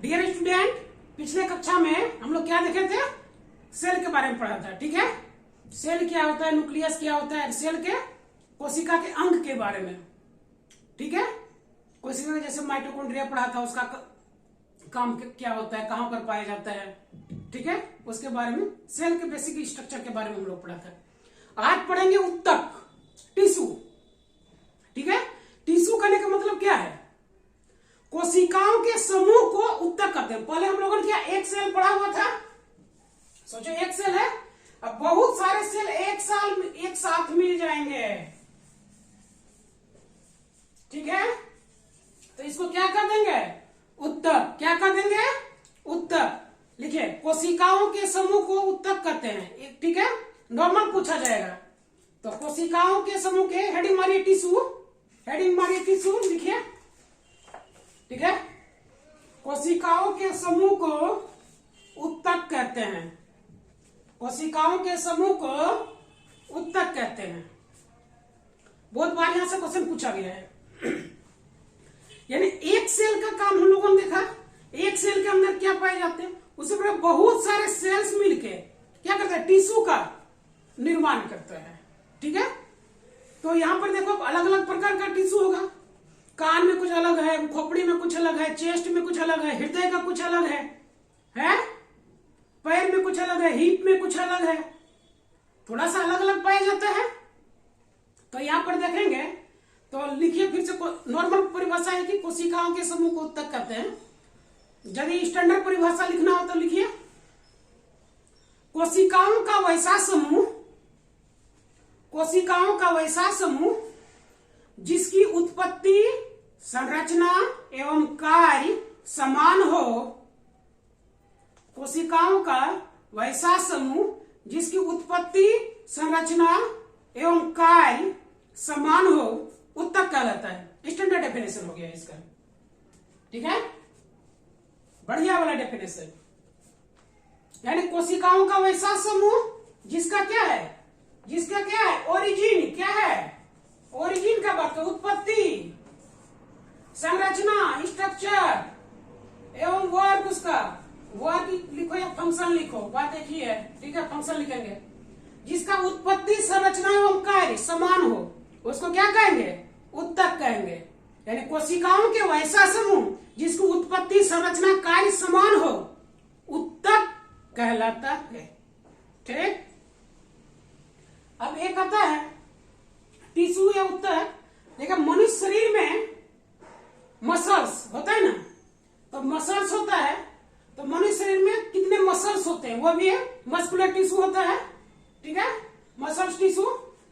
Dear student, पिछले कक्षा में हम लोग क्या देखे थे? सेल के बारे में पढ़ा था। ठीक है, सेल क्या होता है, न्यूक्लियस क्या होता है, सेल के कोशिका के अंग के बारे में। ठीक है, कोशिका का जैसे माइटोकॉन्ड्रिया पढ़ा था, उसका काम क्या होता है, कहां पर पाया जाता है। ठीक है, उसके बारे में, सेल के बेसिक स्ट्रक्चर के बारे में हम लोग पढ़ा था। आज पढ़ेंगे उत्तक, टिश्यू। ठीक है, टिश्यू कहने का मतलब क्या है? कोशिकाओं के समूह को उत्तक कहते हैं। पहले हम लोगों ने क्या एक सेल पढ़ा हुआ था? सोचो एक सेल है, अब बहुत सारे सेल एक साथ मिल जाएंगे। ठीक है, तो इसको क्या कर देंगे? उत्तक। क्या कर देंगे? उत्तक। लिखिए, कोशिकाओं के समूह को उत्तक कहते हैं। ठीक है, नॉर्मल पूछा जाएगा तो कोशिकाओं के समूह के हेडिंग मारिए टिश्यू, हेडिंग मारिए टिश्यू लिखिए। ठीक है, कोशिकाओं के समूह को उत्तक कहते हैं। कोशिकाओं के समूह को उत्तक कहते हैं। बहुत बार यहां से क्वेश्चन पूछा गया है। यानी एक सेल का काम हम लोगों ने देखा, एक सेल के अंदर क्या पाए जाते हैं, उसी पर बहुत सारे सेल्स मिलके क्या करते हैं? टिश्यू का निर्माण करते हैं। ठीक है, तो यहां पर देखो अलग अलग प्रकार का टिश्यू होगा। कान में कुछ अलग है, खोपड़ी में कुछ अलग है, चेस्ट में कुछ अलग है, हृदय का कुछ अलग है? पैर में कुछ अलग है, हिप में कुछ अलग है, थोड़ा सा अलग अलग पाया जाता है। तो यहां पर देखेंगे तो लिखिए फिर से, नॉर्मल परिभाषा है कि कोशिकाओं के समूह को उत्तक कहते हैं। यदि स्टैंडर्ड परिभाषा लिखना हो तो लिखिए, कोशिकाओं का वैसा समूह, कोशिकाओं का वैसा समूह जिसकी उत्पत्ति, संरचना एवं कार्य समान हो। कोशिकाओं का वैसा समूह जिसकी उत्पत्ति, संरचना एवं कार्य समान हो, उत्तक कहलाता है। स्टैंडर्ड डेफिनेशन हो गया इसका। ठीक है, बढ़िया वाला डेफिनेशन। यानी कोशिकाओं का वैसा समूह जिसका क्या है, जिसका क्या है ओरिजिन, क्या है ओरिजिन का बात, उत्पत्ति, संरचना स्ट्रक्चर एवं वर्क, उसका वर्क लिखो या फंक्शन लिखो, बात एक ही है। ठीक है, फंक्शन लिखेंगे। जिसका उत्पत्ति, संरचना एवं कार्य समान हो, उसको क्या कहेंगे? उत्तक कहेंगे। यानी कोशिकाओं के वैसा समूह जिसकी उत्पत्ति, संरचना, कार्य समान हो, उत्तक कहलाता है। ठीक, अब एक आता है टिश्यू या उत्तक। देखिए, मनुष्य शरीर में मसल्स होता है ना, तो मसल्स होता है, तो मनुष्य शरीर में कितने मसल्स होते हैं? वो भी है मस्कुलर टिश्यू होता है। ठीक है, मसल्स टिश्यू,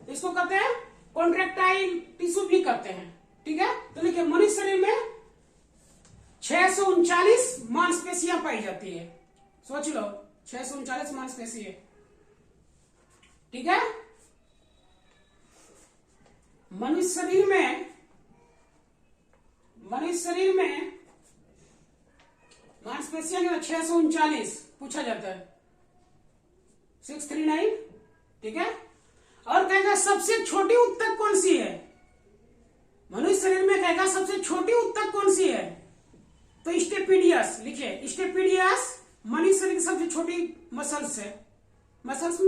इसको कहते हैं कॉन्ट्रैक्टाइल टिश्यू भी कहते हैं। ठीक है, तो देखिए मनुष्य शरीर में 639 मांसपेशियां पाई जाती है। सोच लो, 639 मांसपेशी है। ठीक है, मनुष्य शरीर में मांसपेशियां 639 पूछा जाता है, 639। ठीक है, और कहेगा सबसे छोटी उत्तक कौन सी है? मनुष्य शरीर में कहेगा सबसे छोटी उत्तक कौन सी है? तो स्टेपिडियस लिखिए, स्टेपिडियस मनुष्य शरीर की सबसे छोटी मसल्स है, मसल्स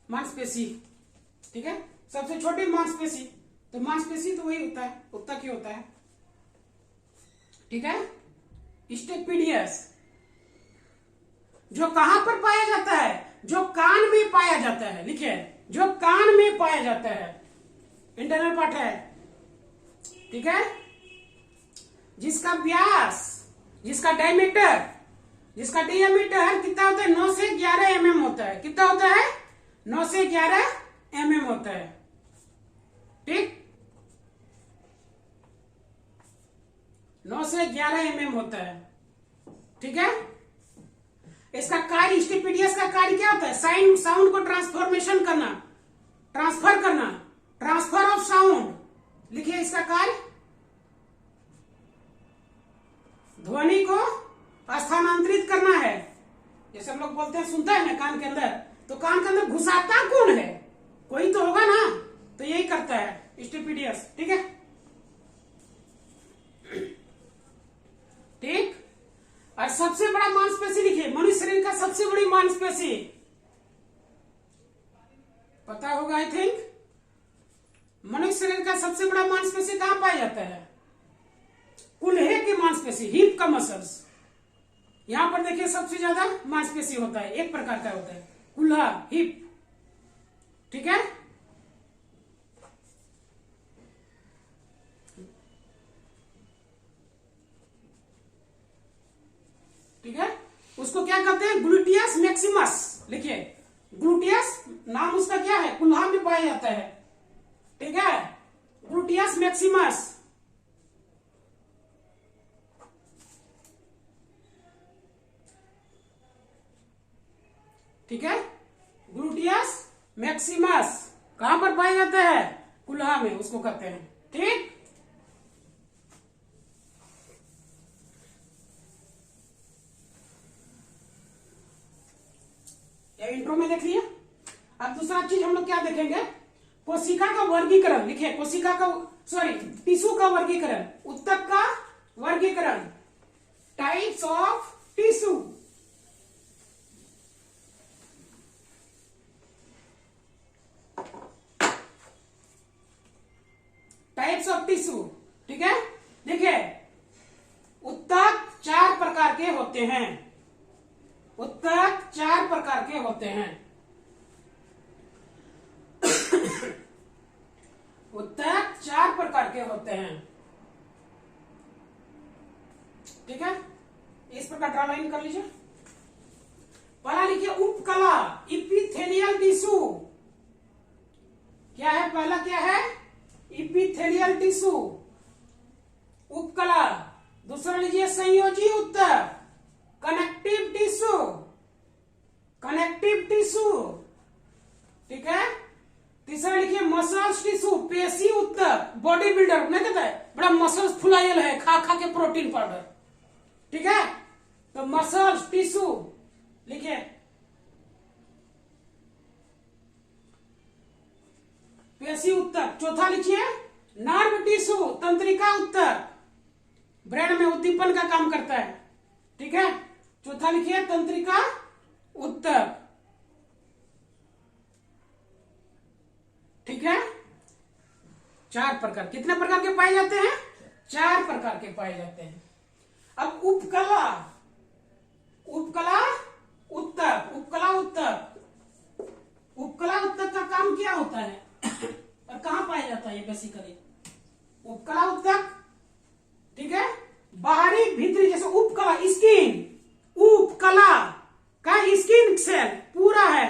मांसपेशी। ठीक है, सबसे छोटी मांसपेशी, तो मांसपेशी तो वही होता है, उत्तक ही होता है। ठीक है, स्टेपिडियस जो कहां पर पाया जाता है? जो कान में पाया जाता है। लिखिए, जो कान में पाया जाता है, इंटरनल पार्ट है। ठीक है, जिसका व्यास, जिसका डायमीटर, जिसका डियामीटर कितना होता है? 9 से 11 mm होता है। कितना होता है? 9 से 11 mm होता है। ठीक, 9 से 11 mm होता है। ठीक है, इसका कार्य, स्टेपिडियस का कार्य क्या होता है? साउंड को ट्रांसफॉर्मेशन करना, ट्रांसफर करना, ट्रांसफर ऑफ साउंड। लिखिए, इसका कार्य ध्वनि को स्थानांतरित करना है। जैसे हम लोग बोलते हैं, सुनता है ना कान के अंदर, तो कान के अंदर घुसाता कौन है? कोई तो होगा ना, तो यही करता है स्टेपिडियस। ठीक है, ठीक, सबसे बड़ा मांसपेशी लिखिए, मनुष्य शरीर का सबसे बड़ी मांसपेशी पता होगा आई थिंक। मनुष्य शरीर का सबसे बड़ा मांसपेशी कहां पाया जाता है? कुल्हे की मांसपेशी, हिप का मसल्स। यहां पर देखिए सबसे ज्यादा मांसपेशी होता है, एक प्रकार का होता है कुल्हा, हिप। ठीक है, ठीक है। उसको क्या कहते हैं? Gluteus Maximus. लिखिए, ग्लूटियस नाम उसका क्या है? कुल्हा में पाया जाता है। ठीक है, ग्लूटियस मैक्सिमस। ठीक है, ग्लूटियस मैक्सिमस कहां पर पाया जाता है? कुल्हा में, उसको कहते हैं। ठीक, इंट्रो में देख लिया। अब दूसरा चीज हम लोग क्या देखेंगे? कोशिका का वर्गीकरण। लिखिए, कोशिका का टिश्यू का वर्गीकरण, ऊतक का वर्गीकरण, types of tissue. Types of tissue. ठीक है, देखिए ऊतक 4 प्रकार के होते हैं। ऊतक 4 प्रकार के होते हैं। ऊतक 4 प्रकार के होते हैं। ठीक है, इस प्रकार ड्रा लाइन कर लीजिए। पहला लिखिए उपकला, इपिथेलियल टिश्यू। क्या है? पहला क्या है? इपिथेलियल टिश्यू, उपकला। दूसरा लीजिए संयोजी ऊतक, कनेक्टिव टिश्यू, कनेक्टिव टिश्यू। ठीक है, तीसरा लिखिए मसल्स टिश्यू, पेशी ऊतक, बॉडी बिल्डर। नहीं कहता है बड़ा मसल्स फुलायल है खा खा के प्रोटीन पाउडर। ठीक है, तो मसल्स टिश्यू लिखिए। पेशी ऊतक। चौथा लिखिए नर्व टिश्यू, तंत्रिका ऊतक, ब्रेन में उद्दीपन का काम करता है। ठीक है, चौथा लिखिए तंत्रिका ऊतक। ठीक है, 4 प्रकार। कितने प्रकार के पाए जाते हैं? 4 प्रकार के पाए जाते हैं। अब उपकला, उपकला ऊतक, उपकला ऊतक। उपकला ऊतक का काम क्या होता है और कहां पाया जाता है? बेसिकली उपकला ऊतक, ठीक है, बाहरी भीतरी, जैसे उपकला स्किन, उपकला का स्किन सेल पूरा है।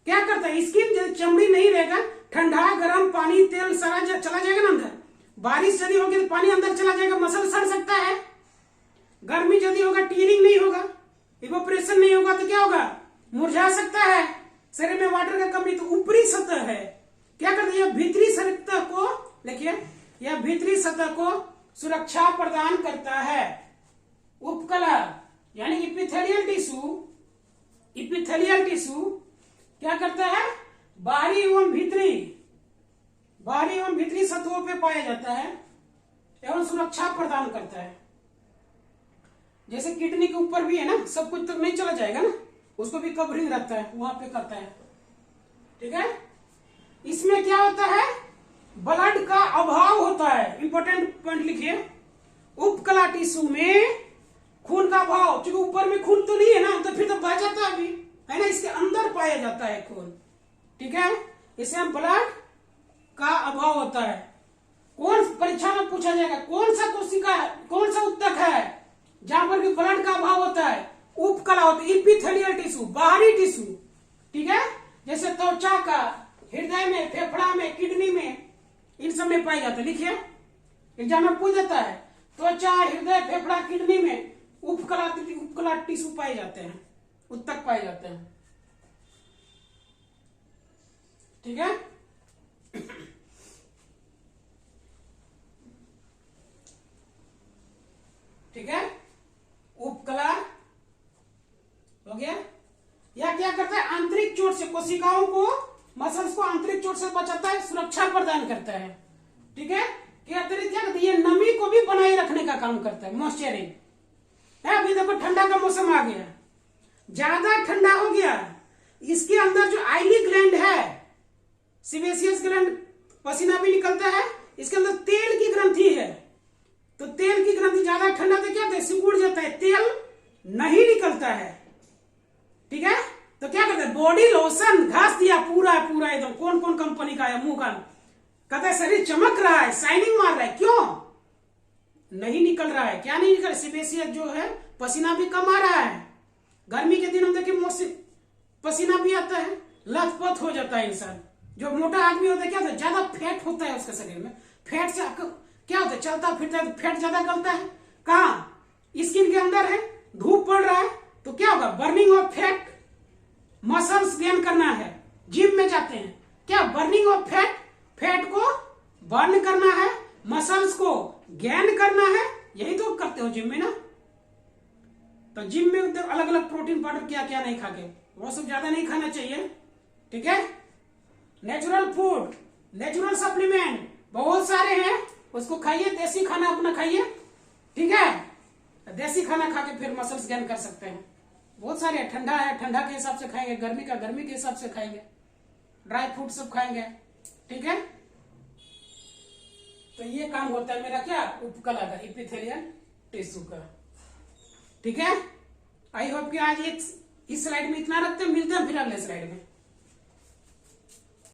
क्या करता है? स्किन जैसे चमड़ी नहीं रहेगा, ठंडा गरम पानी तेल सारा चला जाएगा ना अंदर। बारिश यदि होगी तो पानी अंदर चला जाएगा, मसल सड़ सकता है। गर्मी यदि होगा, टीयरिंग नहीं होगा, इवोपरेशन नहीं होगा तो क्या होगा? मुरझा सकता है। शरीर में वाटर का कमी, तो ऊपरी सतह है क्या करती है? भीतरी सतह को, देखिए यह भीतरी सतह को सुरक्षा प्रदान करता है। उपकला यानी इपिथेलियल टिश्यू, इपिथेलियल टिश्यू क्या करता है? बाहरी एवं भीतरी सतहों पे पाया जाता है एवं सुरक्षा प्रदान करता है। जैसे किडनी के ऊपर भी है ना, सब कुछ तो नहीं चला जाएगा ना, उसको भी कवरिंग रहता है, वहां पे करता है। ठीक है, इसमें क्या होता है? ब्लड का अभाव होता है। इंपॉर्टेंट पॉइंट लिखिए, उपकला टिश्यू में खून का अभाव, क्योंकि ऊपर में खून तो नहीं है ना, तो फिर तो बह जाता है अभी, है ना, इसके अंदर पाया जाता है खून। ठीक है, इसमें ब्लड का अभाव होता है। कौन परीक्षा में पूछा जाएगा, कौन सा कोशिका, कौन सा ऊतक है जहां पर भी ब्लड का अभाव होता है? उपकला होता है, इपिथेलियल टिश्यू, बाहरी टिश्यू। ठीक है, जैसे त्वचा का, हृदय में, फेफड़ा में, किडनी में, इन सब में पाया जाता है। लिखिए, एग्जाम में पूछ जाता है, त्वचा, हृदय, फेफड़ा, किडनी में उपकला टिश्यू पाए जाते हैं, ऊतक पाए जाते हैं। ठीक है, ठीक है, उपकला हो गया। यह क्या करता है? आंतरिक चोट से कोशिकाओं को, मसल्स को आंतरिक चोट से बचाता है, सुरक्षा प्रदान करता है। ठीक है, कि अतिरिक्त क्या करता है? ये नमी को भी बनाए रखने का काम करता है, मॉइस्चरिंग। है। अभी देखो ठंडा का मौसम आ गया, ज्यादा ठंडा हो गया, इसके अंदर जो आइली ग्लैंड है, सीबेशियस ग्लैंड, पसीना भी निकलता है, इसके अंदर तेल की ग्रंथि है। तो तेल की ग्रंथि ज्यादा ठंडा तो क्या होता है, सिकुड़ जाता है, तेल नहीं निकलता है। ठीक है, तो क्या करते हैं, बॉडी लोशन घास दिया पूरा पूरा एकदम, कौन कौन कंपनी का है, मुंह का, कहता है शरीर चमक रहा है, शाइनिंग मार रहा है, क्यों नहीं निकल रहा है, क्या नहीं निकल, सीबेशियस जो है पसीना भी कम आ रहा है। गर्मी के दिन हम देखिए मौसम पसीना भी आता है, लथपथ हो जाता है इंसान। जो मोटा आदमी होता है क्या होता है, ज्यादा फैट होता है उसके शरीर में, फैट से क्या होता है, चलता फिरता है तो फैट ज्यादा गलता है, कहाँ, स्किन के अंदर है, धूप पड़ रहा है तो क्या होगा, burning of fat, muscles gain करना है, जिम में जाते हैं, क्या बर्निंग ऑफ फैट, फैट को बर्न करना है, मसल्स को गेन करना है, यही तो करते हो जिम में ना। तो जिम में अलग अलग प्रोटीन पाउडर क्या क्या नहीं खा के, वो सब ज्यादा नहीं खाना चाहिए। ठीक है, नेचुरल फूड, नेचुरल सप्लीमेंट बहुत सारे हैं, उसको खाइए, देसी खाना अपना खाइए। ठीक है, देसी खाना खा के फिर मसल्स गेन कर सकते हैं। बहुत सारे, ठंडा है ठंडा के हिसाब से खाएंगे, गर्मी का गर्मी के हिसाब से खाएंगे, ड्राई फ्रूट सब खाएंगे। ठीक है, तो ये काम होता है मेरा क्या, उपकला का, एपिथेलियल टिश्यू का। ठीक है, आई होप कि आज इस स्लाइड में इतना रखते हैं, मिलते हैं फिर अगले स्लाइड में।